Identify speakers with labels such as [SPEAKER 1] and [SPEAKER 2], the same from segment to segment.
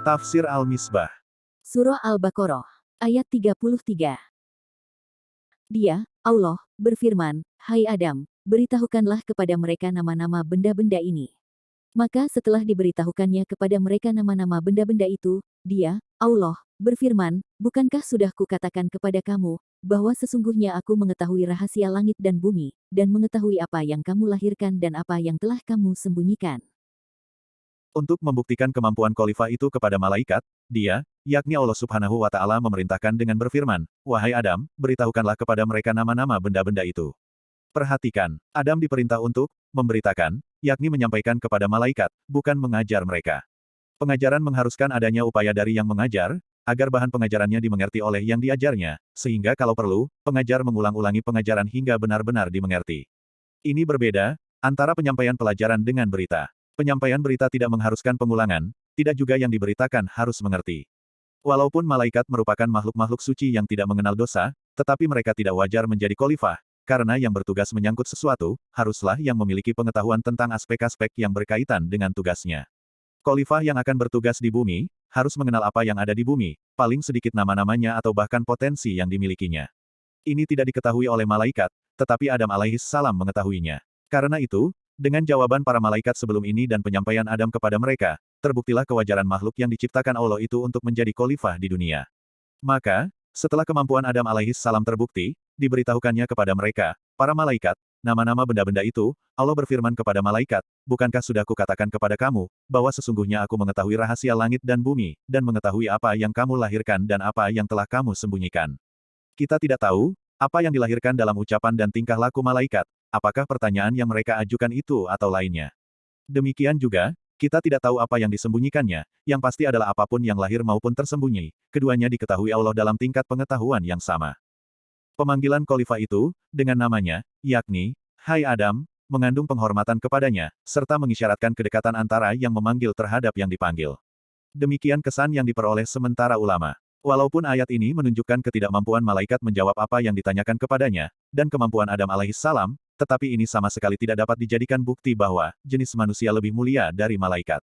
[SPEAKER 1] Tafsir Al-Misbah.
[SPEAKER 2] Surah Al-Baqarah, ayat 33. Dia, Allah, berfirman, "Hai Adam, beritahukanlah kepada mereka nama-nama benda-benda ini." Maka setelah diberitahukannya kepada mereka nama-nama benda-benda itu, dia, Allah, berfirman, "Bukankah sudah kukatakan kepada kamu, bahwa sesungguhnya aku mengetahui rahasia langit dan bumi, dan mengetahui apa yang kamu lahirkan dan apa yang telah kamu sembunyikan."
[SPEAKER 1] Untuk membuktikan kemampuan khalifah itu kepada malaikat, dia, yakni Allah Subhanahu wa Ta'ala memerintahkan dengan berfirman, "Wahai Adam, beritahukanlah kepada mereka nama-nama benda-benda itu." Perhatikan, Adam diperintah untuk memberitakan, yakni menyampaikan kepada malaikat, bukan mengajar mereka. Pengajaran mengharuskan adanya upaya dari yang mengajar, agar bahan pengajarannya dimengerti oleh yang diajarnya, sehingga kalau perlu, pengajar mengulang-ulangi pengajaran hingga benar-benar dimengerti. Ini berbeda antara penyampaian pelajaran dengan berita. Penyampaian berita tidak mengharuskan pengulangan, tidak juga yang diberitakan harus mengerti. Walaupun malaikat merupakan makhluk-makhluk suci yang tidak mengenal dosa, tetapi mereka tidak wajar menjadi khalifah, karena yang bertugas menyangkut sesuatu, haruslah yang memiliki pengetahuan tentang aspek-aspek yang berkaitan dengan tugasnya. Khalifah yang akan bertugas di bumi, harus mengenal apa yang ada di bumi, paling sedikit nama-namanya atau bahkan potensi yang dimilikinya. Ini tidak diketahui oleh malaikat, tetapi Adam alaihis salam mengetahuinya. Karena itu, dengan jawaban para malaikat sebelum ini dan penyampaian Adam kepada mereka, terbuktilah kewajaran makhluk yang diciptakan Allah itu untuk menjadi khalifah di dunia. Maka, setelah kemampuan Adam alaihis salam terbukti, diberitahukannya kepada mereka, para malaikat, nama-nama benda-benda itu, Allah berfirman kepada malaikat, "Bukankah sudah kukatakan kepada kamu, bahwa sesungguhnya aku mengetahui rahasia langit dan bumi, dan mengetahui apa yang kamu lahirkan dan apa yang telah kamu sembunyikan." Kita tidak tahu, apa yang dilahirkan dalam ucapan dan tingkah laku malaikat, apakah pertanyaan yang mereka ajukan itu atau lainnya. Demikian juga, kita tidak tahu apa yang disembunyikannya, yang pasti adalah apapun yang lahir maupun tersembunyi, keduanya diketahui Allah dalam tingkat pengetahuan yang sama. Pemanggilan khalifah itu, dengan namanya, yakni, "Hai Adam," mengandung penghormatan kepadanya, serta mengisyaratkan kedekatan antara yang memanggil terhadap yang dipanggil. Demikian kesan yang diperoleh sementara ulama. Walaupun ayat ini menunjukkan ketidakmampuan malaikat menjawab apa yang ditanyakan kepadanya, dan kemampuan Adam alaihis salam, tetapi ini sama sekali tidak dapat dijadikan bukti bahwa jenis manusia lebih mulia dari malaikat.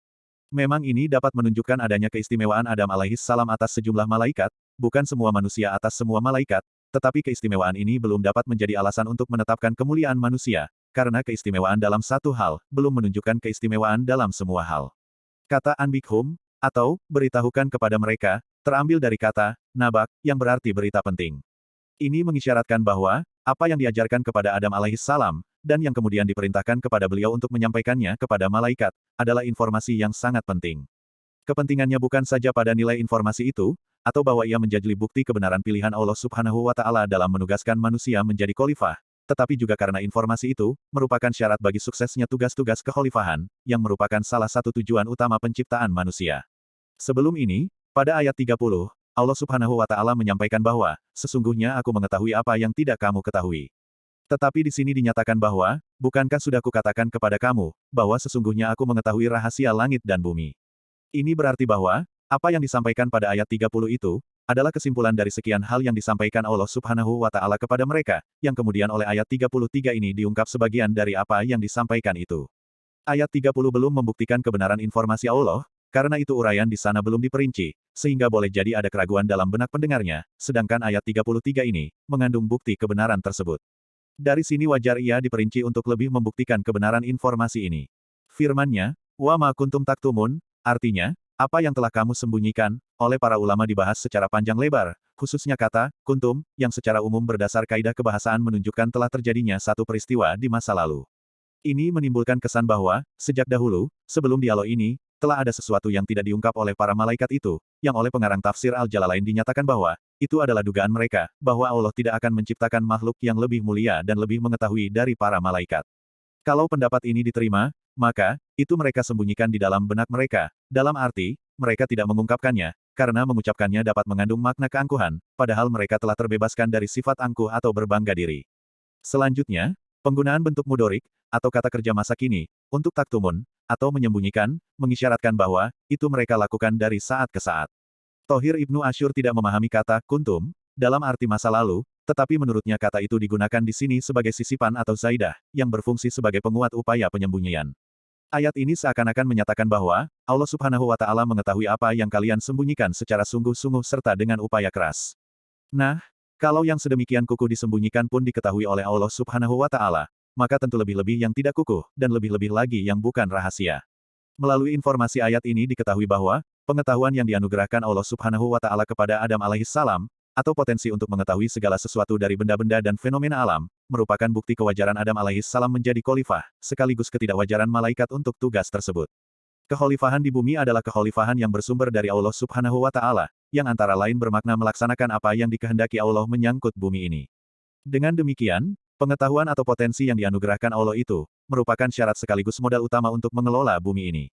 [SPEAKER 1] Memang ini dapat menunjukkan adanya keistimewaan Adam alaihis salam atas sejumlah malaikat, bukan semua manusia atas semua malaikat, tetapi keistimewaan ini belum dapat menjadi alasan untuk menetapkan kemuliaan manusia, karena keistimewaan dalam satu hal, belum menunjukkan keistimewaan dalam semua hal. Kata Anbikhum, atau, beritahukan kepada mereka, terambil dari kata, nabak, yang berarti berita penting. Ini mengisyaratkan bahwa, apa yang diajarkan kepada Adam alaihis salam, dan yang kemudian diperintahkan kepada beliau untuk menyampaikannya kepada malaikat, adalah informasi yang sangat penting. Kepentingannya bukan saja pada nilai informasi itu, atau bahwa ia menjadi bukti kebenaran pilihan Allah Subhanahu wa Ta'ala dalam menugaskan manusia menjadi khalifah, tetapi juga karena informasi itu, merupakan syarat bagi suksesnya tugas-tugas kekhalifahan, yang merupakan salah satu tujuan utama penciptaan manusia. Sebelum ini, pada ayat 30, Allah Subhanahu wa Ta'ala menyampaikan bahwa, "Sesungguhnya aku mengetahui apa yang tidak kamu ketahui." Tetapi di sini dinyatakan bahwa, "Bukankah sudah kukatakan kepada kamu, bahwa sesungguhnya aku mengetahui rahasia langit dan bumi." Ini berarti bahwa, apa yang disampaikan pada ayat 30 itu, adalah kesimpulan dari sekian hal yang disampaikan Allah Subhanahu wa Ta'ala kepada mereka, yang kemudian oleh ayat 33 ini diungkap sebagian dari apa yang disampaikan itu. Ayat 30 belum membuktikan kebenaran informasi Allah, karena itu uraian di sana belum diperinci, sehingga boleh jadi ada keraguan dalam benak pendengarnya, sedangkan ayat 33 ini, mengandung bukti kebenaran tersebut. Dari sini wajar ia diperinci untuk lebih membuktikan kebenaran informasi ini. Firman-Nya, "Wa ma kuntum taktumun," artinya, apa yang telah kamu sembunyikan, oleh para ulama dibahas secara panjang lebar, khususnya kata, kuntum, yang secara umum berdasar kaidah kebahasaan menunjukkan telah terjadinya satu peristiwa di masa lalu. Ini menimbulkan kesan bahwa, sejak dahulu, sebelum dialog ini, telah ada sesuatu yang tidak diungkap oleh para malaikat itu, yang oleh pengarang tafsir Al-Jalalain dinyatakan bahwa, itu adalah dugaan mereka, bahwa Allah tidak akan menciptakan makhluk yang lebih mulia dan lebih mengetahui dari para malaikat. Kalau pendapat ini diterima, maka, itu mereka sembunyikan di dalam benak mereka, dalam arti, mereka tidak mengungkapkannya, karena mengucapkannya dapat mengandung makna keangkuhan, padahal mereka telah terbebaskan dari sifat angkuh atau berbangga diri. Selanjutnya, penggunaan bentuk mudorik, atau kata kerja masa kini, untuk taktumun, atau menyembunyikan, mengisyaratkan bahwa, itu mereka lakukan dari saat ke saat. Thohir Ibnu Asyur tidak memahami kata kuntum, dalam arti masa lalu, tetapi menurutnya kata itu digunakan di sini sebagai sisipan atau zaidah, yang berfungsi sebagai penguat upaya penyembunyian. Ayat ini seakan-akan menyatakan bahwa Allah Subhanahu wa Ta'ala mengetahui apa yang kalian sembunyikan secara sungguh-sungguh serta dengan upaya keras. Nah, kalau yang sedemikian kukuh disembunyikan pun diketahui oleh Allah Subhanahu wa Ta'ala, maka tentu lebih-lebih yang tidak kukuh, dan lebih-lebih lagi yang bukan rahasia. Melalui informasi ayat ini diketahui bahwa pengetahuan yang dianugerahkan Allah Subhanahu wa Ta'ala kepada Adam alaihissalam, atau potensi untuk mengetahui segala sesuatu dari benda-benda dan fenomena alam, merupakan bukti kewajaran Adam alaihissalam menjadi khalifah, sekaligus ketidakwajaran malaikat untuk tugas tersebut. Kekhalifahan di bumi adalah kekhalifahan yang bersumber dari Allah Subhanahu wa Ta'ala, yang antara lain bermakna melaksanakan apa yang dikehendaki Allah menyangkut bumi ini. Dengan demikian, pengetahuan atau potensi yang dianugerahkan Allah itu merupakan syarat sekaligus modal utama untuk mengelola bumi ini.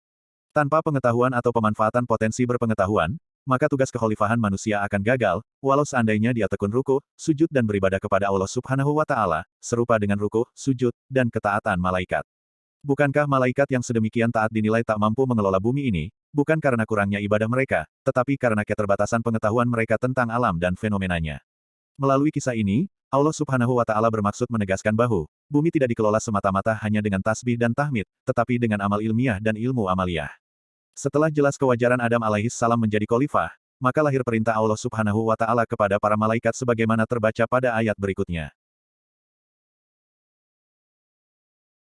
[SPEAKER 1] Tanpa pengetahuan atau pemanfaatan potensi berpengetahuan, maka tugas kekhalifahan manusia akan gagal, walau seandainya dia tekun ruku, sujud dan beribadah kepada Allah Subhanahu wa Ta'ala, serupa dengan ruku, sujud, dan ketaatan malaikat. Bukankah malaikat yang sedemikian taat dinilai tak mampu mengelola bumi ini, bukan karena kurangnya ibadah mereka, tetapi karena keterbatasan pengetahuan mereka tentang alam dan fenomenanya. Melalui kisah ini, Allah Subhanahu wa Ta'ala bermaksud menegaskan bahwa bumi tidak dikelola semata-mata hanya dengan tasbih dan tahmid, tetapi dengan amal ilmiah dan ilmu amaliyah. Setelah jelas kewajaran Adam alaihissalam menjadi khalifah, maka lahir perintah Allah Subhanahu wa Ta'ala kepada para malaikat sebagaimana terbaca pada ayat berikutnya.